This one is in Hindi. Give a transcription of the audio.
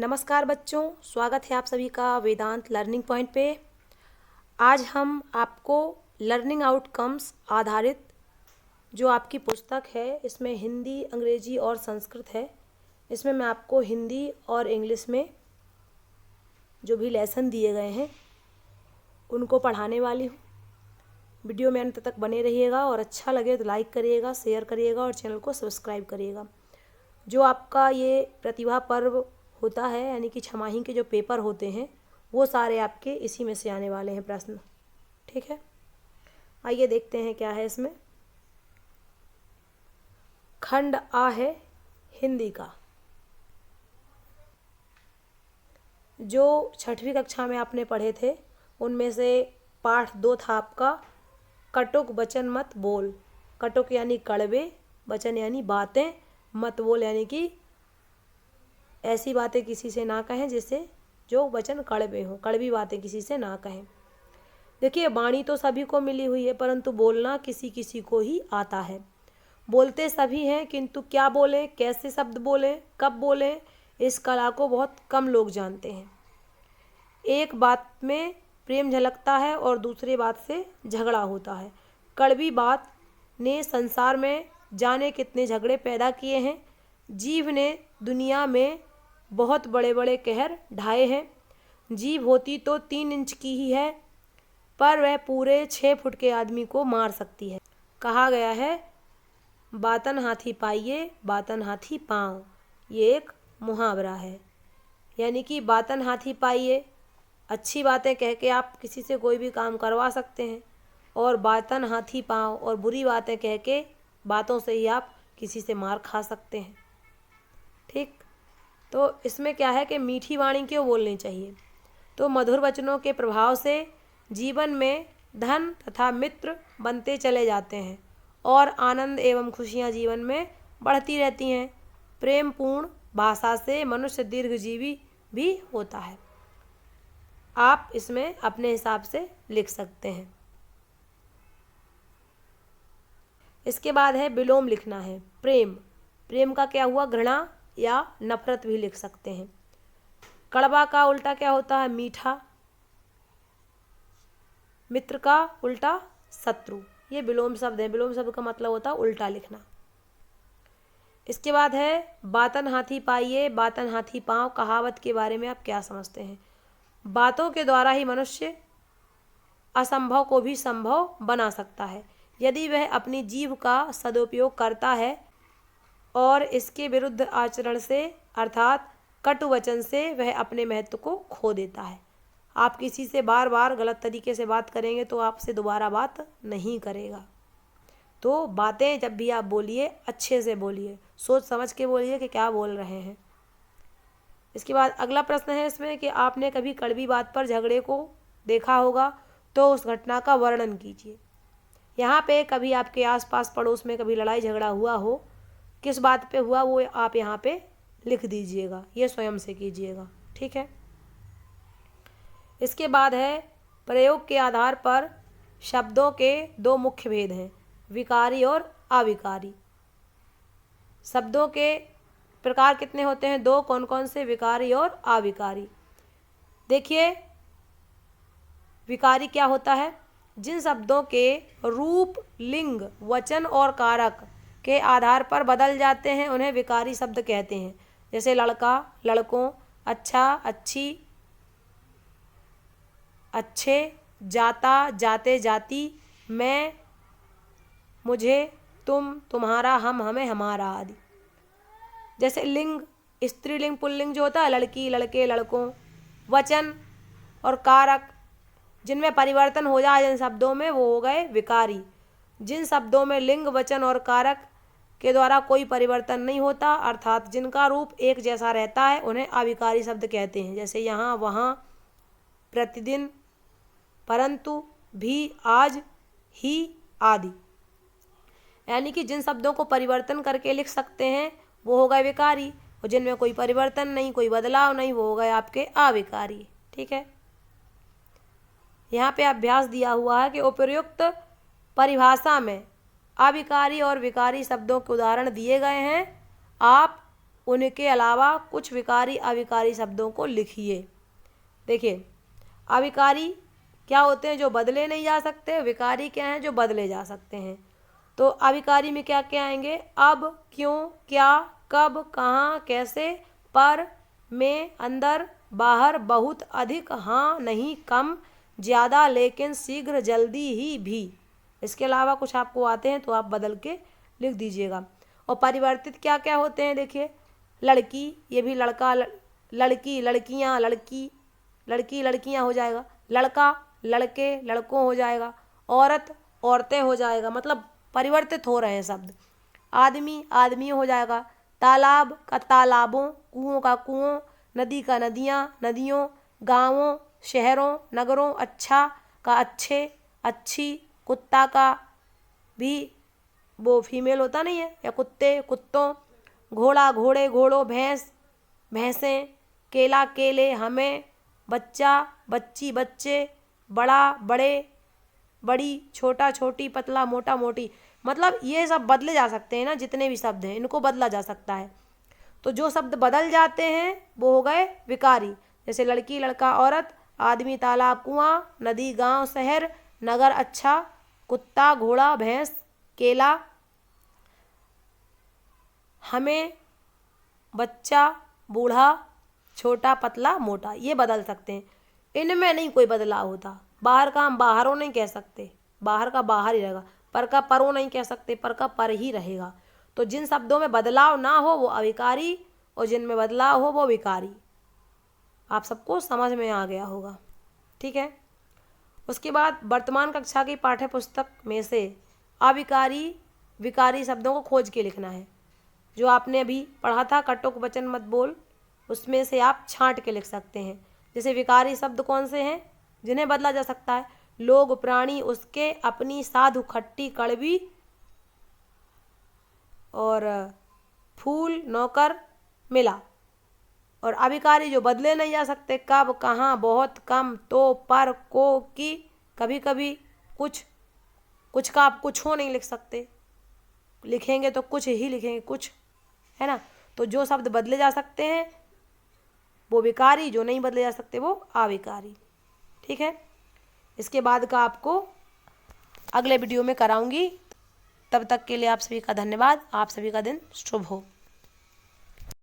नमस्कार बच्चों, स्वागत है आप सभी का वेदांत लर्निंग पॉइंट पे। आज हम आपको लर्निंग आउटकम्स आधारित जो आपकी पुस्तक है, इसमें हिंदी, अंग्रेजी और संस्कृत है। इसमें मैं आपको हिंदी और इंग्लिश में जो भी लेसन दिए गए हैं उनको पढ़ाने वाली हूँ। वीडियो में अंत तक बने रहिएगा और अच्छा लगे तो लाइक करिएगा, शेयर करिएगा और चैनल को सब्सक्राइब करिएगा। जो आपका ये प्रतिभा पर्व होता है, यानी कि छमाही के जो पेपर होते हैं, वो सारे आपके इसी में से आने वाले हैं प्रश्न। ठीक है, आइए देखते हैं क्या है इसमें। खंड आ है हिंदी का। जो 6वीं कक्षा में आपने पढ़े थे उनमें से पाठ 2 था आपका कटुक वचन मत बोल। कटुक यानी कड़वे, वचन यानी बातें, मत बोल यानी कि ऐसी बातें किसी से ना कहें जिससे जो वचन कड़वे हों, कड़वी बातें किसी से ना कहें। देखिए, वाणी तो सभी को मिली हुई है, परंतु बोलना किसी किसी को ही आता है। बोलते सभी हैं, किंतु क्या बोलें, कैसे शब्द बोलें, कब बोलें, इस कला को बहुत कम लोग जानते हैं। एक बात में प्रेम झलकता है और दूसरी बात से झगड़ा होता है। कड़वी बात ने संसार में जाने कितने झगड़े पैदा किए हैं। जीभ ने दुनिया में बहुत बड़े बड़े कहर ढाए हैं। जीभ होती तो 3 इंच की ही है, पर वह पूरे 6 फुट के आदमी को मार सकती है। कहा गया है, बातन हाथी पाइये, बातन हाथी पाँव। ये एक मुहावरा है, यानी कि बातन हाथी पाइये, अच्छी बातें कह के आप किसी से कोई भी काम करवा सकते हैं, और बातन हाथी पाँव, और बुरी बातें कह के बातों से ही आप किसी से मार खा सकते हैं। ठीक, तो इसमें क्या है कि मीठी वाणी क्यों बोलनी चाहिए। तो मधुर वचनों के प्रभाव से जीवन में धन तथा मित्र बनते चले जाते हैं और आनंद एवं खुशियाँ जीवन में बढ़ती रहती हैं। प्रेमपूर्ण भाषा से मनुष्य दीर्घजीवी भी होता है। आप इसमें अपने हिसाब से लिख सकते हैं। इसके बाद है विलोम लिखना है। प्रेम, प्रेम का क्या हुआ, घृणा या नफरत भी लिख सकते हैं। कड़वा का उल्टा क्या होता है, मीठा। मित्र का उल्टा शत्रु। ये विलोम शब्द है। विलोम शब्द का मतलब होता है उल्टा लिखना। इसके बाद है बातन हाथी पाइये, बातन हाथी पाँव। कहावत के बारे में आप क्या समझते हैं। बातों के द्वारा ही मनुष्य असंभव को भी संभव बना सकता है। यदि वह अपनी जीभ का सदुपयोग करता है और इसके विरुद्ध आचरण से अर्थात कटु वचन से वह अपने महत्व को खो देता है। आप किसी से बार बार गलत तरीके से बात करेंगे तो आपसे दोबारा बात नहीं करेगा। तो बातें जब भी आप बोलिए, अच्छे से बोलिए, सोच समझ के बोलिए कि क्या बोल रहे हैं। इसके बाद अगला प्रश्न है इसमें कि आपने कभी कड़वी बात पर झगड़े को देखा होगा, तो उस घटना का वर्णन कीजिए। यहाँ पे कभी आपके आसपास पड़ोस में कभी लड़ाई झगड़ा हुआ हो, किस बात पे हुआ वो आप यहाँ पे लिख दीजिएगा, ये स्वयं से कीजिएगा। ठीक है। इसके बाद है प्रयोग के आधार पर शब्दों के 2 मुख्य भेद हैं, विकारी और अविकारी। शब्दों के प्रकार कितने होते हैं, 2। कौन कौन से, विकारी और अविकारी। देखिए, विकारी क्या होता है, जिन शब्दों के रूप, लिंग, वचन और कारक के आधार पर बदल जाते हैं उन्हें विकारी शब्द कहते हैं। जैसे लड़का, लड़कों, अच्छा, अच्छी, अच्छे, जाता, जाते, जाती, मैं, मुझे, तुम, तुम्हारा, हम, हमें, हमारा आदि। जैसे लिंग, स्त्रीलिंग, पुल्लिंग जो होता है, लड़की, लड़के, लड़कों। वचन और कारक जिनमें परिवर्तन हो जाए जिन शब्दों में, वो हो गए विकारी। जिन शब्दों में लिंग, वचन और कारक के द्वारा कोई परिवर्तन नहीं होता, अर्थात जिनका रूप एक जैसा रहता है, उन्हें अविकारी शब्द कहते हैं। जैसे यहाँ, वहाँ, प्रतिदिन, परंतु, भी, आज, ही आदि। यानी कि जिन शब्दों को परिवर्तन करके लिख सकते हैं वो हो गए विकारी, और जिनमें कोई परिवर्तन नहीं, कोई बदलाव नहीं, वो हो गए आपके अविकारी। ठीक है। यहाँ पे अभ्यास दिया हुआ है कि उपर्युक्त परिभाषा में अविकारी और विकारी शब्दों के उदाहरण दिए गए हैं। आप उनके अलावा कुछ विकारी अविकारी शब्दों को लिखिए। देखिए, अविकारी क्या होते हैं? जो बदले नहीं जा सकते। विकारी क्या हैं? जो बदले जा सकते हैं। तो अविकारी में क्या क्या आएंगे? अब, क्यों, क्या, कब, कहाँ, कैसे, पर, में, अंदर, बाहर, बहुत, अधिक, हाँ, नहीं, कम, ज़्यादा, लेकिन, शीघ्र, जल्दी ही, भी। इसके अलावा कुछ आपको आते हैं तो आप बदल के लिख दीजिएगा। और परिवर्तित क्या क्या होते हैं? देखिए, लड़की, ये भी लड़का, लड़की, लड़कियाँ, लड़की, लड़की, लड़कियाँ हो जाएगा। लड़का, लड़के, लड़कों हो जाएगा। औरत, औरतें हो जाएगा। मतलब परिवर्तित हो रहे हैं शब्द। आदमी, आदमियों हो जाएगा। तालाब का तालाबों, कुओं का कुओं, नदी का नदियाँ, नदियों, गाँवों, शहरों, नगरों, अच्छा का अच्छे, अच्छी, कुत्ता का भी वो फीमेल होता नहीं है, या कुत्ते, कुत्तों, घोड़ा, घोड़े, घोड़ों, भैंस, भैंसें, केला, केले, हमें, बच्चा, बच्ची, बच्चे, बड़ा, बड़े, बड़ी, छोटा, छोटी, पतला, मोटा, मोटी। मतलब ये सब बदले जा सकते हैं ना, जितने भी शब्द हैं इनको बदला जा सकता है। तो जो शब्द बदल जाते हैं वो हो गए विकारी। जैसे लड़की, लड़का, औरत, आदमी, तालाब, कुआं, नदी, गांव, शहर, नगर, अच्छा, कुत्ता, घोड़ा, भैंस, केला, हमें, बच्चा, बूढ़ा, छोटा, पतला, मोटा, ये बदल सकते हैं। इनमें नहीं कोई बदलाव होता। बाहर का हम बाहरों नहीं कह सकते, बाहर का बाहर ही रहेगा। पर का परों नहीं कह सकते, पर का पर ही रहेगा। तो जिन शब्दों में बदलाव ना हो वो अविकारी, और जिनमें बदलाव हो वो विकारी। आप सबको समझ में आ गया होगा, ठीक है। उसके बाद वर्तमान कक्षा की पाठ्य पुस्तक में से अविकारी विकारी शब्दों को खोज के लिखना है। जो आपने अभी पढ़ा था कटुक वचन मत बोल, उसमें से आप छांट के लिख सकते हैं। जैसे विकारी शब्द कौन से हैं जिन्हें बदला जा सकता है? लोग, प्राणी, उसके, अपनी, साधु, खट्टी, कड़वी, और फूल, नौकर, मिला। और अविकारी जो बदले नहीं जा सकते, कब, कहाँ, बहुत, कम, तो, पर, को, की, कभी कभी, कुछ, कुछ का आप कुछ हो नहीं लिख सकते, लिखेंगे तो कुछ ही लिखेंगे, कुछ, है ना। तो जो शब्द बदले जा सकते हैं वो विकारी, जो नहीं बदले जा सकते वो अविकारी, ठीक है। इसके बाद का आपको अगले वीडियो में कराऊंगी। तब तक के लिए आप सभी का धन्यवाद। आप सभी का दिन शुभ हो।